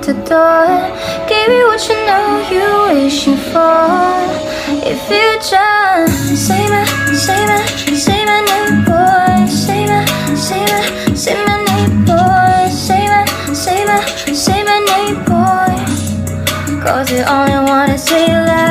the door. Gave you what you know you wishing for. If you just say my name, boy. Say my name, boy. Say my name, boy. 'Cause you only wanna say you love